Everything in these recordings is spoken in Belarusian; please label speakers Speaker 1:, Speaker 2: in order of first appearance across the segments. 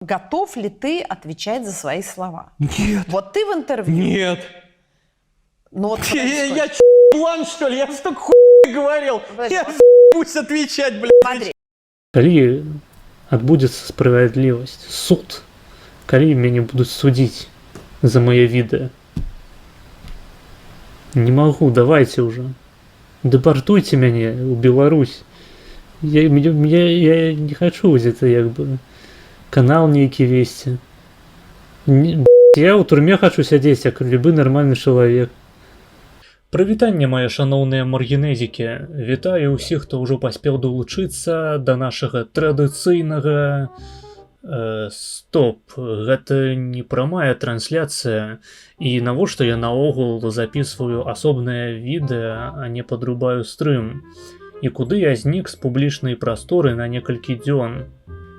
Speaker 1: Готов ли ты отвечать за свои слова?
Speaker 2: Нет.
Speaker 1: Вот ты в интервью...
Speaker 2: Нет.
Speaker 1: Ну, вот,
Speaker 2: Я план, что ли? Я столько говорил. Я пусть отвечать, блядь.
Speaker 1: Смотри.
Speaker 3: Калі адбудзецца справядлівасць, суд, калі мяне будуць судзіць за мае відэа. Не магу, давайте уже. Дэпартуйте мяне ў Беларусь. Я не хочу где-то як бы канал нейкі весці. Я ў турме хочу сядзець, як любы нармальны чалавек. Прывітанне, мае шаноўныя маргінезікі. Вітаю ўсіх, хто ўжо паспеў далучыцца да нашага традыцыйнага... Стоп, гэта не прамая трансляцыя. І навошта я наогул записываю асобнае відэа, а не падрубаю стрым? І куды я знік з публічнай прасторы на некалькі дзён?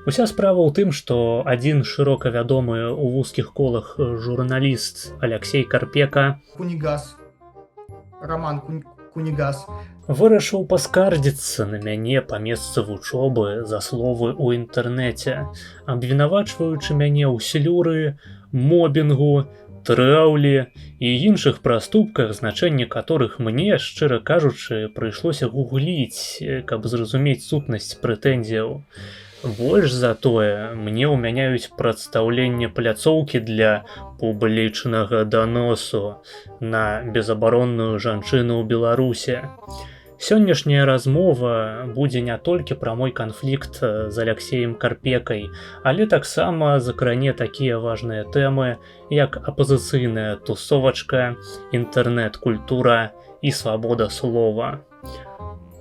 Speaker 3: Уся справа ў тым, што адзін шырока вядомы ў вузкіх колах журналіст Алексей Карпека
Speaker 4: Кунігас. Роман Кунігас.
Speaker 3: вырашыў паскардзіцца на мяне па месцы вучобы за словы ў інтэрнэце, абвінавачваючы мяне ў слюры, мобінгу, траўлі і іншых праступках, значэнне которых мне, шчыра кажучы, прыйшлося гугліць, каб зразумець сутнасць прэтэнзіяў. Больш за тое, мне ўмяняюць прадстаўленне пляцоўкі для публічнага даносу на безабаронную жанчыну ў Беларусе. Сённяшняя размова будзе не толькі пра мой канфлікт з Алексеем Карпекай, але таксама закране такія важныя тэмы, як апазіцыйная тусовачка, інтэрнэт-культура і свабода слова.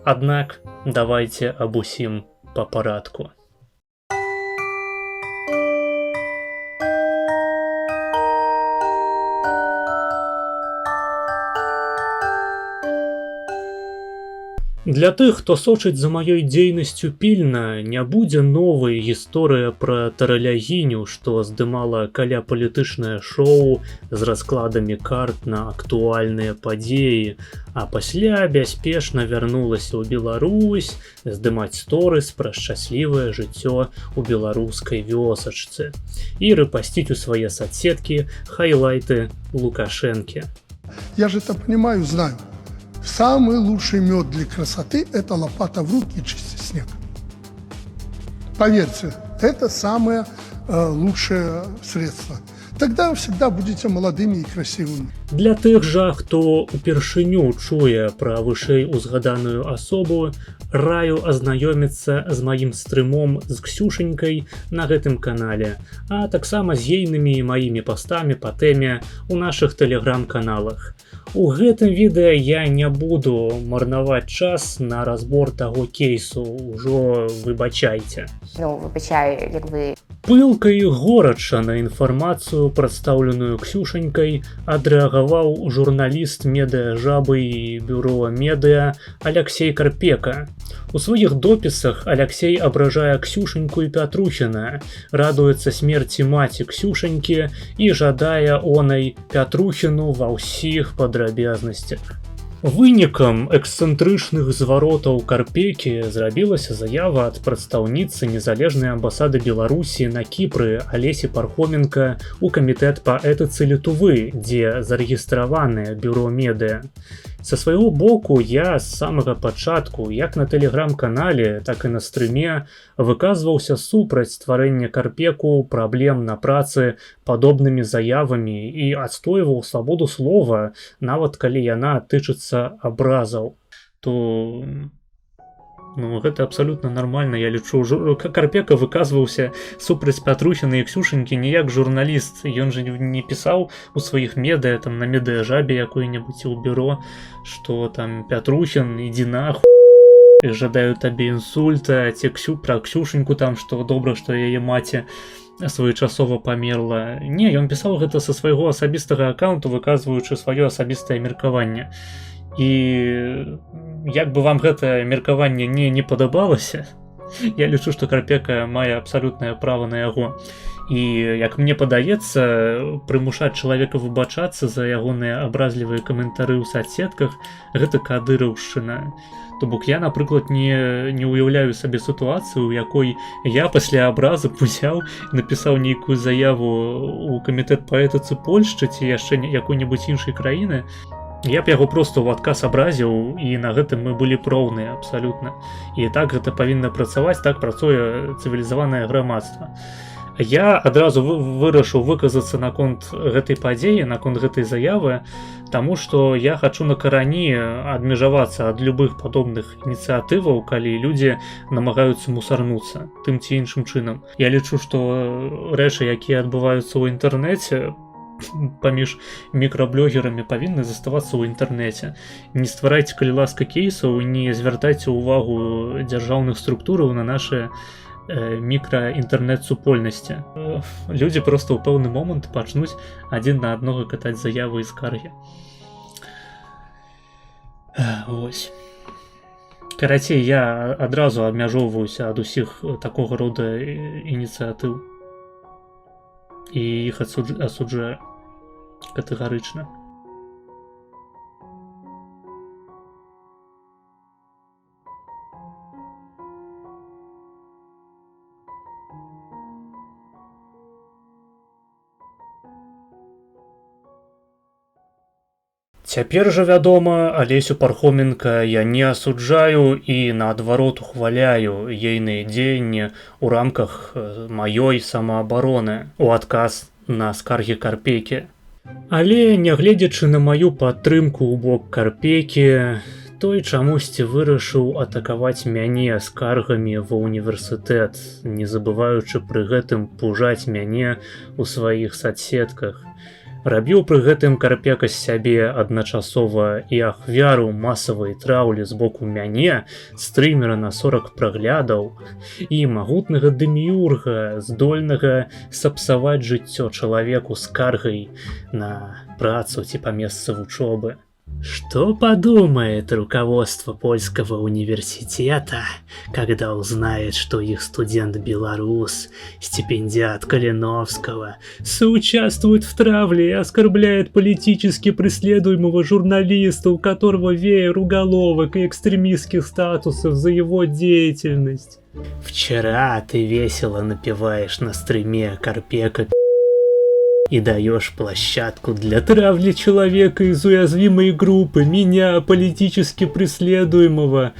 Speaker 3: Аднак, давайте аб усім па парадку. Для тых, хто сочыць за маёй дзейнасцю пільна, не будзе новай гісторыя пра таралягіню, што здымала каляпалітычнае шоу з раскладамі карт на актуальныя падзеі, а пасля бяспечна вярнулася ў Беларусь здымаць сторыс пра шчаслівае жыццё ў беларускай вёсачцы і рэпасціць у свае соцсеткі хайлайты Лукашэнкі.
Speaker 5: Я же это понимаю, знаю. Самый лучший мед для красоты – это лопата в руки и чистить снег. Поверьте, это самое лучшее средство. Тогда вы всегда будете молодыми и красивыми.
Speaker 3: Для тых жа, хто упершыню чуе пра вышэй узгаданую асобу, раю азнаёміцца з маім стрымом з Ксюшенькай на гэтым канале, а таксама з ейнымі і маімі пастамі па тэме ў нашых тэлеграм-каналах. У гэтым відэа я не буду марнаваць час на разбор таго кейсу, ужо выбачайце.
Speaker 6: Ну, вибачаю, якби...
Speaker 3: Пылка і горача на інфармацыю, прадстаўленую Ксюшенькай, адрэагаваў журналіст медыа-жабы і бюро медыа Алексей Карпека. У сваіх допісах Алексей абражае Ксюшеньку і Пятрухіна, радуецца смерці маці Ксюшенькі і жадае онай Пятрухіну ва ўсіх падрабязнасцях. Вынікам эксцэнтрычных зваротаў Карпекі зрабілася заява ад прадстаўніцы незалежнай амбасады Беларусі на Кіпры Алесі Пархоменка ў камітэт па этыцы Літувы, дзе зарэгістраванае бюро медыа. Са свайго боку я з самага пачатку, як на тэлеграм-канале, так і на стрыме, выказваўся супраць стварэння Карпеку праблем на працы падобнымі заявамі і адстойваў свабоду слова, нават калі яна тычыцца абразаў. То... Ну, гэта абсалютна нармальна, я лічу. Карпека выказваўся супраць Пятрухіна і Ксюшенькі не як журналіст. Ён жа не пісаў у сваіх медыа, там, на медыа-жабе якой-небудзь у бюро, што там Пятрухін, ідзі нахуй, жадаю табе інсульта, ці пра Ксюшеньку там, што добра, што яе маці своечасова памерла. Не, ён пісаў гэта са свайго асабістага аккаунту, выказваючы сваё асабістае меркаванне. І як бы вам гэта меркаванне не падабалася, я лічу, што Карпека мае абсалютнае права на яго. І, як мне падаецца, прымушаць чалавека выбачацца за ягоныя абразлівыя каментары ў соцсетках – гэта кадыраўшчына. То бок я, напрыклад, не уяўляю сабе сітуацыю, у якой я пасля абразу узяў, напісаў нейкую заяву ў камітэт па этыцы Польшчы ці яшчэ якой-небудзь іншай краіны. Я б яго проста ў адказ абразіў, і на гэтым мы былі роўныя абсалютна. І так гэта павінна працаваць, так працуе цывілізаванае грамадства. Я адразу вырашыў выказацца наконт гэтай падзеі, наконт гэтай заявы, таму што я хачу на карані адмежавацца ад любых падобных ініцыятываў, калі людзі намагаюцца мусарнуцца тым ці іншым чынам. Я лічу, што рэчы, якія адбываюцца ў інтэрнэце, паміж мікраблогерамі павінны заставацца ў інтэрнэце. Не стварайце, калі ласка, кейсаў, не звяртайце ўвагу дзяржаўных структураў на нашы мікра-інтэрнэт-супольнасці. Людзі проста ў пэўны момант пачнуць адзін на аднога катаць заявы і скаргі. Вось. Карацей, я адразу абмяжоўваюся ад усіх такога рода ініцыятыў і іх асуджаю катэгарычна. Цяпер жа, вядома, Алесю Пархоменка я не асуджаю і, наадварот, ухваляю ейныя дзеянні ў рамках маёй самаабароны у адказ на скаргі Карпейкі. Але, нягледзячы на маю падтрымку ў бок Карпейкі, той чамусьці вырашыў атакаваць мяне скаргамі ва ўніверсітэт, не забываючы пры гэтым пужаць мяне ў сваіх садсетках. Рабіў пры гэтым Карпека з сябе адначасова і ахвяру масавай траўлі з боку мяне, стрымера на 40 праглядаў, і магутнага дэміюрга, здольнага сапсаваць жыццё чалавеку скаргай на працу ці па месцы вучобы. Что подумает руководство польского университета, когда узнает, что их студент-белорус, стипендиат Калиновского, соучаствует в травле и оскорбляет политически преследуемого журналиста, у которого веер уголовок и экстремистских статусов за его деятельность? Вчера ты весело напеваешь на стриме Карпека и даешь площадку для травли человека из уязвимой группы, меня, политически преследуемого.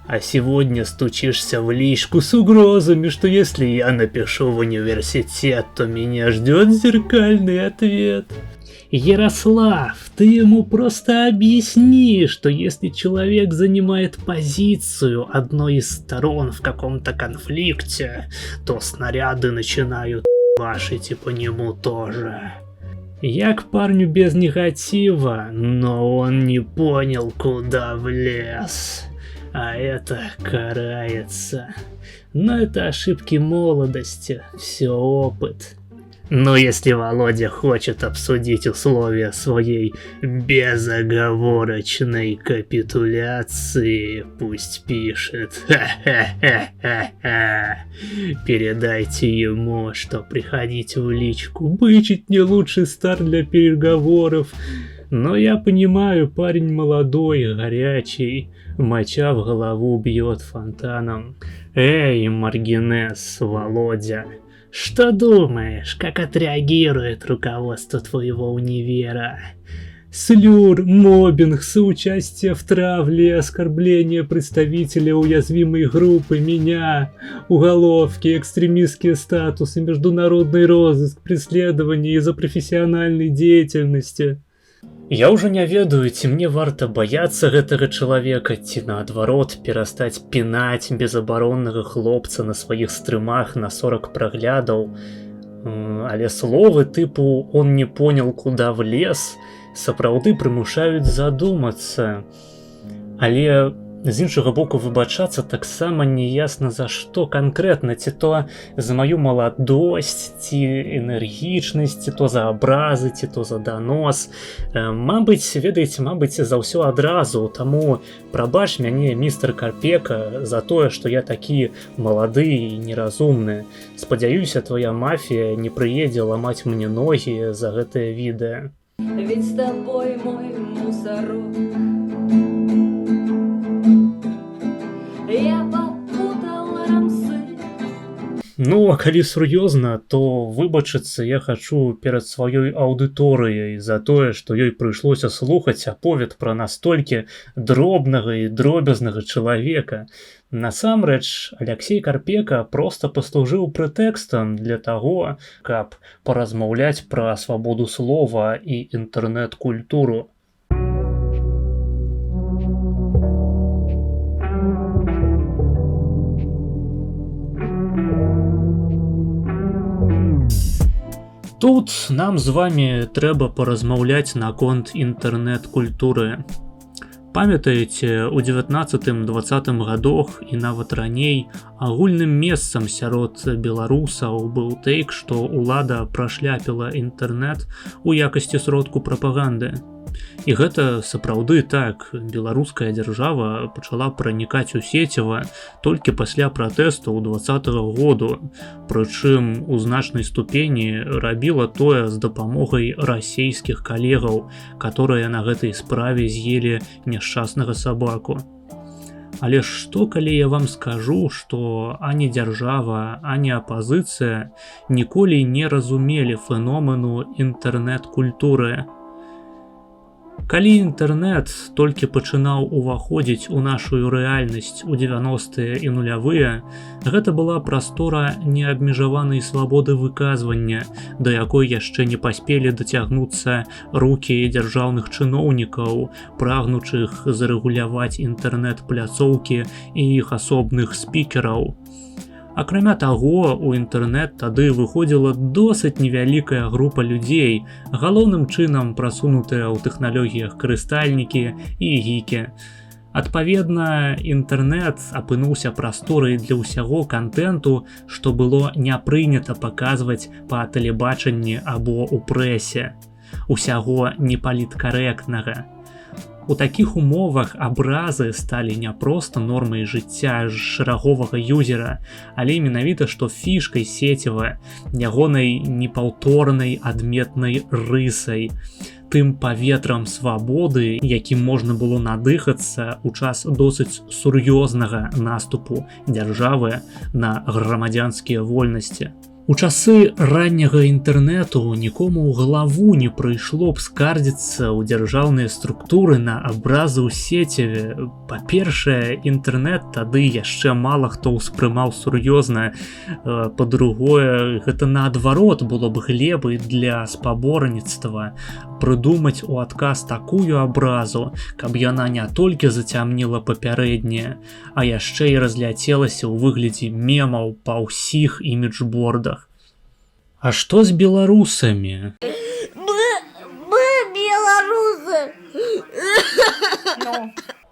Speaker 3: А сегодня стучишься в личку с угрозами, что если я напишу в университет, то меня ждет зеркальный ответ. Ярослав, ты ему просто объясни, что если человек занимает позицию одной из сторон в каком-то конфликте, то снаряды начинают башить и по нему тоже. Я к парню без негатива, но он не понял, куда влез. А это карается. Но это ошибки молодости, все опыт. Но если Володя хочет обсудить условия своей безоговорочной капитуляции, пусть пишет. Передайте ему, что приходить в личку бычить не лучший старт для переговоров. Но я понимаю, парень молодой, горячий, моча в голову бьет фонтаном. Эй, маргинес, Володя, что думаешь, как отреагирует руководство твоего универа? Слюр, моббинг, соучастие в травле, оскорбление представителя уязвимой группы, меня, уголовки, экстремистские статусы, международный розыск, преследование из-за профессиональной деятельности. Я уже не ведаю, ці мне варта баяцца гэтага чалавека, ці наадварот перастаць пінаць безабароннага хлопца на сваіх стрымах на 40 праглядаў. Але словы тыпу «он не понял, куда влез» сапраўды прымушаюць задумацца. Але з іншага боку выбачацца таксама неясна за што канкрэтна, ці то за маю маладосць, ці энергічнасць, ці то за абразы, ці то за данос. Мабыць, ведаеце, за ўсё адразу, таму прабач мяне, містер Карпека, за тое, што я такі малады і неразумны. Спадзяюся, твоя мафія не прыедзе ламаць мне ногі за гэтае відэа. Ведь с тобой мой мусорок Ну, а калі сур'ёзна, то выбачыцца я хачу перад сваёй аўдыторыяй за тое, што ёй прыйшлося слухаць аповед пра настолькі дробнага і дробязнага чалавека. Насамрэч, Аляксей Карпека проста паслужыў прэтэкстам для таго, каб паразмаўляць пра свабоду слова і інтэрнэт-культуру. Тут нам з вамі трэба паразмаўляць наконт інтэрнэт-культуры. Памятаеце, у 19-20 гадах і нават раней агульным месцам сярод беларусаў быў тэйк, што ўлада прашляпіла інтэрнэт у якасці сродку прапаганды. І гэта сапраўды так, беларуская дзяржава пачала пранікаць у сеціва толькі пасля пратэсту ў 20-го году, прычым у значнай ступені рабіла тое з дапамогай расейскіх калегаў, которые на гэтай справе з'елі няшчаснага сабаку. Але што, калі я вам скажу, што ані дзяржава, ані апазіцыя ніколі не разумелі феномену інтэрнэт-культуры? Калі інтэрнэт толькі пачынаў уваходзіць у нашу рэальнасць у 90-е і нулявыя, гэта была прастора неабмежаванай свабоды выказвання, да якой яшчэ не паспелі дацягнуцца рукі дзяржаўных чыноўнікаў, прагнучых зарэгуляваць інтэрнэт-пляцоўкі і іх асобных спікераў. Акрамя таго, у інтэрнэт тады выходзіла досыць невялікая група людзей, галоўным чынам прасунутыя ў тэхналогіях карыстальнікі і гікі. Адпаведна, інтэрнэт апынуўся прасторай для ўсяго кантэнту, што было не прынята паказваць па тэлебачанні або ў прэсе, усяго непаліткарэктнага. У такіх умовах абразы сталі не проста нормай жыцця шэраговага юзера, але менавіта што фішкай сеціва, ягонай непаўторнай адметнай рысай, тым паветрам свабоды, якім можна было надыхацца ў час досыць сур'ёзнага наступу дзяржавы на грамадзянскія вольнасці. У часы ранняга інтэрнэту нікому ў галаву не прыйшло б скардзіцца ў дзяржаўныя структуры на абразы ў сеціве. Па-першае, інтэрнэт тады яшчэ мала хто ўспрымаў сур'ёзна. Па-другое, гэта наадварот было б глебай для спаборніцтва. Прыдумаць у адказ такую абразу, каб яна не толькі зацямніла папярэдняе, а яшчэ і разляцелася ў выглядзе мемаў па ўсіх іміджбордах. А што з беларусамі?
Speaker 7: Беларусы!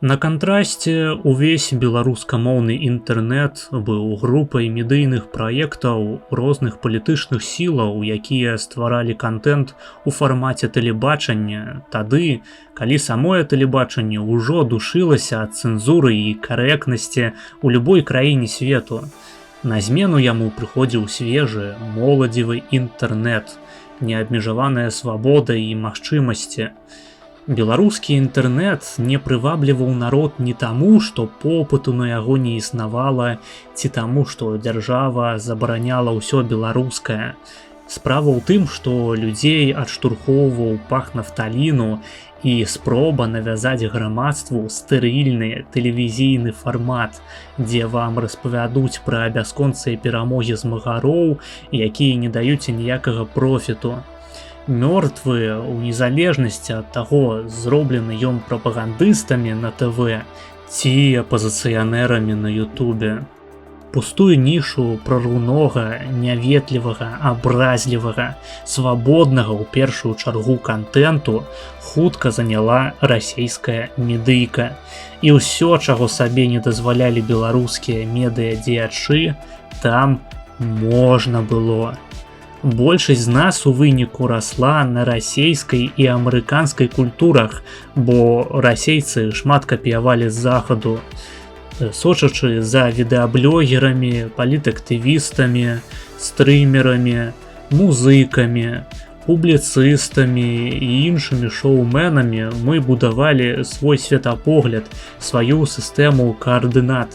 Speaker 3: На кантрасце, увесь беларускамоўны інтэрнэт быў групай медыйных праектаў розных палітычных сілаў, якія стваралі кантэнт у фармаце тэлебачання, тады, калі самое тэлебачанне ўжо душылася ад цэнзуры і карэктнасці ў любой краіне свету. На змену яму прыходзіў свежы, моладзевы інтэрнэт, неабмежаваная свабода і магчымасці. Беларускі інтэрнэт не прывабліваў народ не таму, што попыту на яго не існавала, ці таму, што дзяржава забараняла ўсё беларускае. Справа ў тым, што людзей адштурхоўваў пах нафталіну і спроба навязаць грамадству стэрыльны тэлевізійны фармат, дзе вам распавядуць пра бясконцыя перамогі змагароў, якія не даюць ніякага профіту. Мёртвыя, у незалежнасці ад таго, зроблены ён прапагандыстамі на ТВ ці апазіцыянэрамі на Ютубе. Пустую нішу прарыўнога, няветлівага, абразлівага, свабоднага ў першую чаргу кантэнту хутка заняла расейская медыйка. І ўсё, чаго сабе не дазвалялі беларускія медыядзеячы, там можна было. Большасць з нас у выніку расла на расейскай і амерыканскай культурах, бо расейцы шмат капіявалі з захаду, сочачы за відэаблогерамі, палітактывістамі, стрымерамі, музыкамі, публіцыстамі і іншымі шоуменамі мы будавалі свой светапогляд, сваю сістэму каардынат.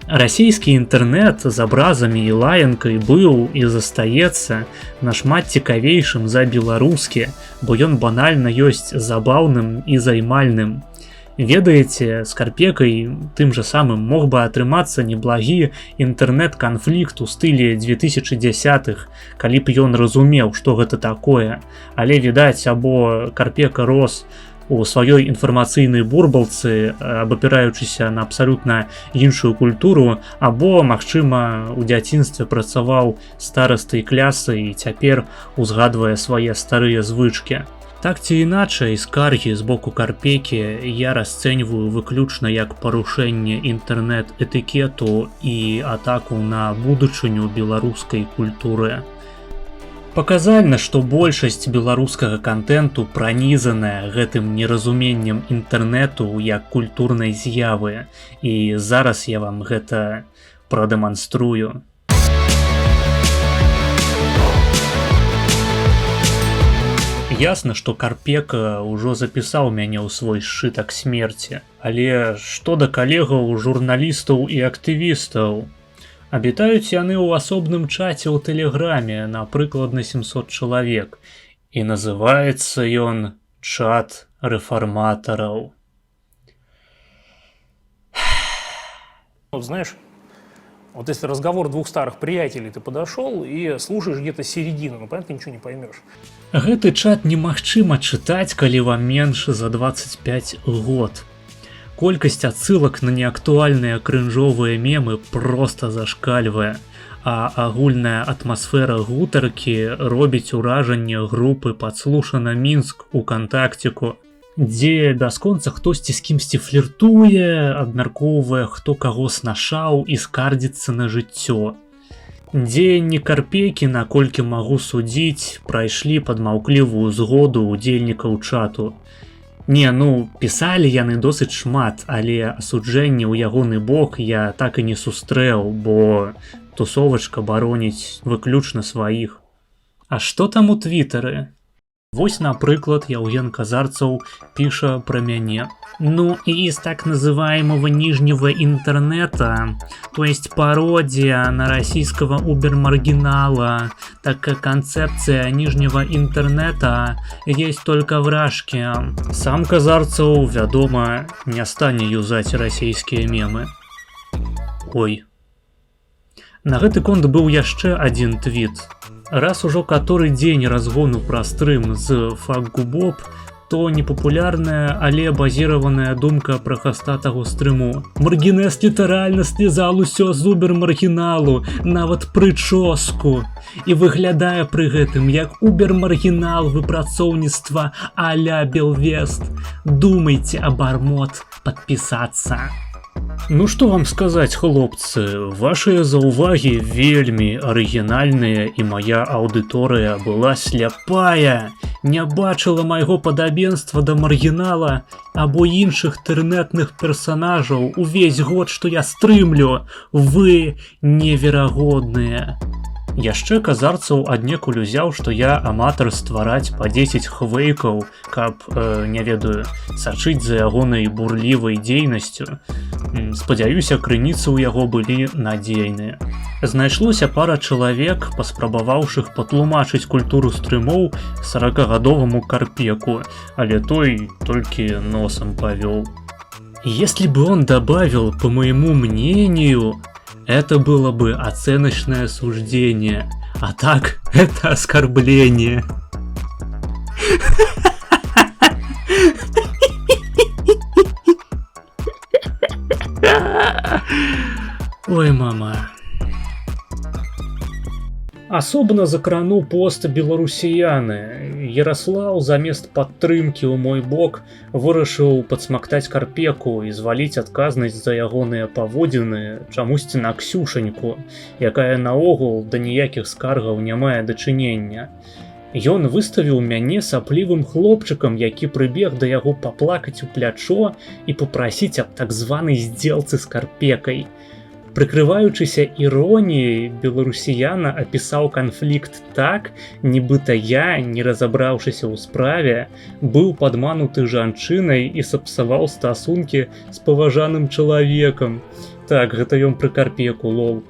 Speaker 3: Расійскі інтэрнэт з абразамі і лаянкай быў і застаецца нашмат цікавейшым за беларускі, бо ён банальна ёсць забаўным і займальным. Ведаеце, з Карпекай тым жа самым мог бы атрымацца неблагі інтэрнэт-канфлікт у стылі 2010-х, калі б ён разумеў, што гэта такое. Але, відаць, або Карпека рос у сваёй інфармацыйнай бурбалцы, абапіраючыся на абсалютна іншую культуру, або, магчыма, у дзяцінстве працаваў старастай клясы і цяпер узгадвае свае старыя звычкі. Так ці іначай, скаргі з боку Карпекі я расцэньваю выключна як парушэнне інтэрнэт-этыкету і атаку на будучыню беларускай культуры. Паказальна, што большасць беларускага кантэнту пранізаная гэтым неразуменнем інтэрнэту як культурнай з'явы, і зараз я вам гэта прадэманструю. Ясна, што Карпека ўжо запісаў мяне ў свой сшытак смерці, але што да калегаў, журналістаў і актывістаў? Абітаюць яны ў асобным чаце ў тэлеграме на прыкладна 700 чалавек, і называецца ён чат рэфарматараў.
Speaker 7: Вот знаешь, вот если разговор двух старых приятелей, ты подошел и слушаешь где-то середину, ну понятно, ничего не поймешь.
Speaker 3: Гэты чат немагчыма чытаць, калі вам менш за 25 год. Колькасць адсылак на неактуальныя крынжовыя мемы проста зашкальвае, а агульная атмасфера гутаркі робіць уражанне групы «Падслушана Мінск» у кантактіку, дзе бясконца хтосьці з кімсьці фліртуе, абмяркоўвае, хто каго снашаў і скардзіцца на жыццё. Дзеянні Карпекі, наколькі магу судзіць, прайшлі пад маўклівую згоду ўдзельнікаў чату. Не, ну, пісалі яны досыць шмат, але асуджэнне ў ягоны бок я так і не сустрэў, бо тусовачка бароніць выключна сваіх. А што там у твітары? Вось, напрыклад, Яўген Казарцаў піша пра мяне. Ну, и из так называемого нижнего интернета, то есть пародия на российского убер-маргинала, так как концепция нижнего интернета есть только в Рашке. Сам Казарцаў, вядома, не стане юзаць расійскія мемы. Ой. На гэты конт быў яшчэ адзін твіт. Раз ужо каторы дзень разгону пра стрым з факгубоб, то непопулярная, але базіраваная думка пра хастатаго стрыму. Маргінэс літаральна слізал усё з убер-маргіналу, нават прычоску. І выглядае пры гэтым як убер-маргінал выпрацоўніцтва а-ля Белвест. Думайце, абармот, падпісацца. Ну што вам сказаць, хлопцы, вашыя заўвагі вельмі арыгінальныя, і мая аўдыторыя была сляпая, не бачыла майго падабенства да маргінала або іншых тэрнетных персанажаў увесь год, што я стрымлю. Вы неверагодныя. Яшчэ Казарцаў аднекуль узяў, што я аматар ствараць па 10 хвейкаў, каб, не ведаю, сачыць за ягонай бурлівай дзейнасцю. Спадзяюся, крыніцы ў яго былі надзейныя. Знайшлося пара чалавек, паспрабаваўшых патлумачыць культуру стрымоў 40-гадоваму Карпеку, але той толькі носом павёў. Если бы он добавил, по моему мнению, это было бы оценочное суждение, а так это оскорбление. Ой, мама. Асобна закрану пост беларусіяны. Яраслаў замест падтрымкі ў мой бок вырашыў падсмактаць Карпеку і зваліць адказнасць за ягоныя паводзіны чамусьці на Ксюшаньку, якая наогул да ніякіх скаргаў не мае дачынення. Ён выставіў мяне саплівым хлопчыкам, які прыбег да яго паплакаць у плячо і папрасіць аб так званай здзелцы з Карпекай. Прыкрываючыся іроніяй, беларусіяна апісаў канфлікт так, нібыта я, не разабраўшыся ў справе, быў падмануты жанчынай і сапсаваў стасункі з паважаным чалавекам. Так, гэта ён пры Карпеку, лол.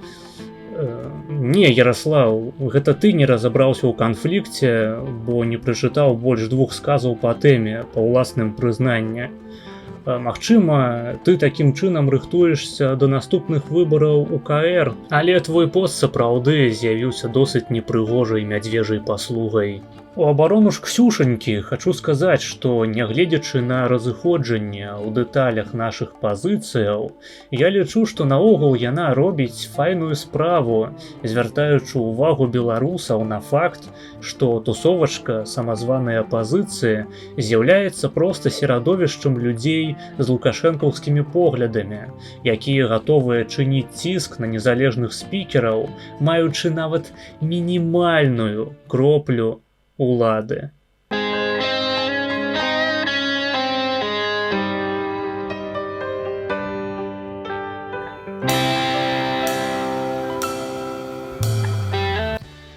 Speaker 3: Не, Ярослаў, гэта ты не разабраўся ў канфлікце, бо не прачытаў больш 2 сказаў па тэме, па ўласным прызнанні. Магчыма, ты такім чынам рыхтуешся да наступных выбараў у КР, але твой пост сапраўды з'явіўся досыць непрыгожай мядзвежай паслугай. У абарону ж Ксюшанькі хачу сказаць, што нягледзячы на разыходжанне ў дэталях нашых пазіцыяў, я лічу, што наогул яна робіць файную справу, звяртаючы ўвагу беларусаў на факт, што тусовачка самазванай апазіцыі з'яўляецца проста серадовішчам людзей з лукашэнкаўскімі поглядамі, якія гатовыя чыніць ціск на незалежных спікераў, маючы нават мінімальную кроплю улады.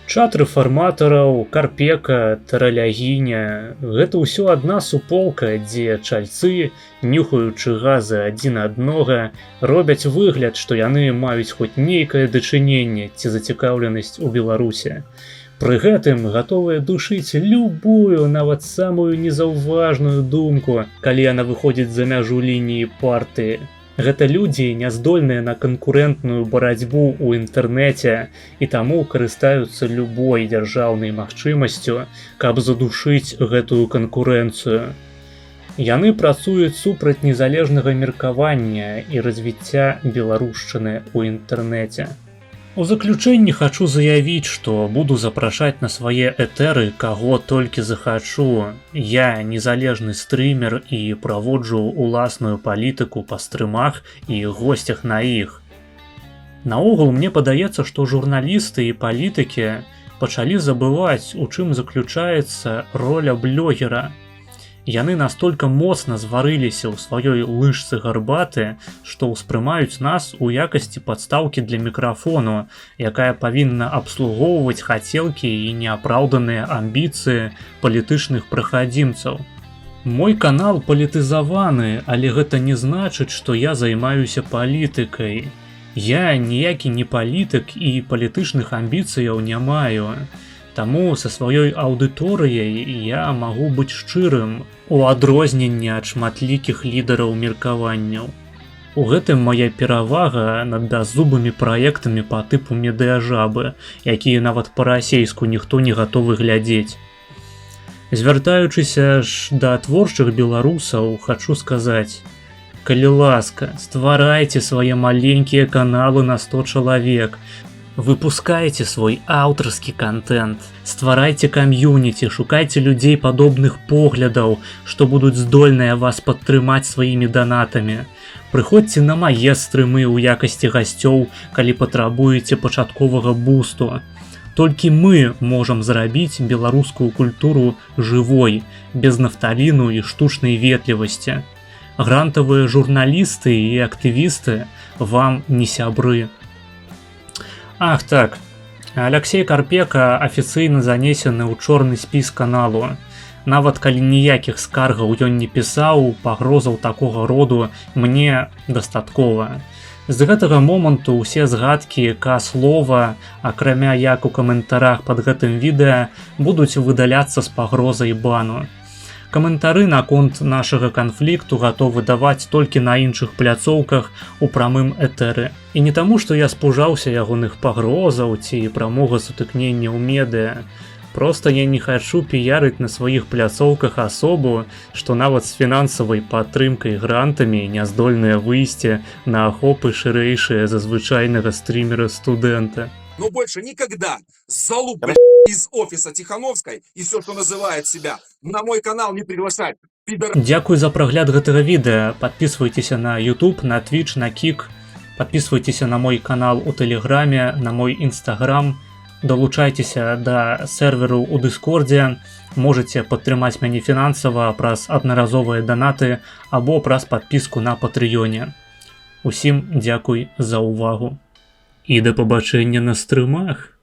Speaker 3: Чат рэфарматараў, Карпека, Таралягіня – гэта ўсё адна суполка, дзе чальцы, нюхаючы газы адзін аднога, робяць выгляд, што яны маюць хоць нейкае дачыненне ці зацікаўленасць у Беларусе. Пры гэтым гатовыя душыць любую, нават самую незаўважную думку, калі яна выходзіць за мяжу лініі партыі. Гэта людзі, няздольныя на канкурэнтную барацьбу ў інтэрнэце і таму карыстаюцца любой дзяржаўнай магчымасцю, каб задушыць гэтую канкурэнцыю. Яны працуюць супраць незалежнага меркавання і развіцця беларушчыны ў інтэрнэце. У заключэнні хачу заявіць, што буду запрашаць на свае этэры каго толькі захачу. Я незалежны стрымер і праводжу уласную палітыку па стрымах і госцях на іх. Наогул мне падаецца, што журналісты і палітыкі пачалі забываць, у чым заключаецца роля блогера. Яны настолькі моцна зварыліся ў сваёй лыжцы гарбаты, што ўспрымаюць нас у якасці падстаўкі для мікрафону, якая павінна абслугоўваць хацелкі і неапраўданыя амбіцыі палітычных прахадзімцаў. Мой канал палітызаваны, але гэта не значыць, што я займаюся палітыкай. Я ніякі не палітык і палітычных амбіцыяў не маю. Таму са сваёй аўдыторыяй я магу быць шчырым, у адрозненне ад шматлікіх лідараў меркаванняў. У гэтым мая перавага над бяззубымі праектамі па тыпу медыяжабы, якія нават па-расейску ніхто не гатовы глядзець. Звяртаючыся ж да творчых беларусаў, хачу сказаць: калі ласка, стварайце свае маленькія каналы на 100 чалавек, выпускайце свой аўтарскі контент, стварайце кам'юніці, шукайце людзей падобных поглядаў, што будуць здольныя вас падтрымаць сваімі данатамі. Прыходзьце на мае стрымы ў якасці гасцёў, калі патрабуеце пачатковага бусту. Толькі мы можам зрабіць беларускую культуру жывой, без нафталіну і штучнай ветлівасці. Грантавыя журналісты і актывісты вам не сябры. Ах так, Алексей Карпека афіцыйна занесены ў чорны спіс каналу. Нават калі ніякіх скаргаў ён не пісаў, пагрозаў такога роду мне дастаткова. З гэтага моманту ўсе згадкі слова, акрамя як у каментарах пад гэтым відэа, будуць выдаляцца з пагрозай бану. Каментары наконт нашага канфлікту гатовы даваць толькі на іншых пляцоўках у прамым этэры. І не таму, што я спужаўся ягоных пагрозаў ці прамога сутыкнення ў медыа. Проста я не хачу піярыць на сваіх пляцоўках асобу, што нават з фінансавай падтрымкай грантамі не здольныя выйсці на ахопы шырэйшыя за звычайнага стрімера-студэнта.
Speaker 8: Но больше никогда залуп из офиса Тихановской и все, что называет себя, на мой канал не приглашать.
Speaker 3: Дзякуй за прагляд гэтага відэа. Подписывайтеся на YouTube, на Twitch, на Kik. Подписывайтеся на мой канал у Телеграме, на мой Instagram. Долучайтеся да серверу у Дыскордзе. Можете падтрымаць мяне фінансава праз аднаразовыя данаты або праз падпіску на Патрыёне. Усім дзякуй за ўвагу. І да пабачэння на стрымах.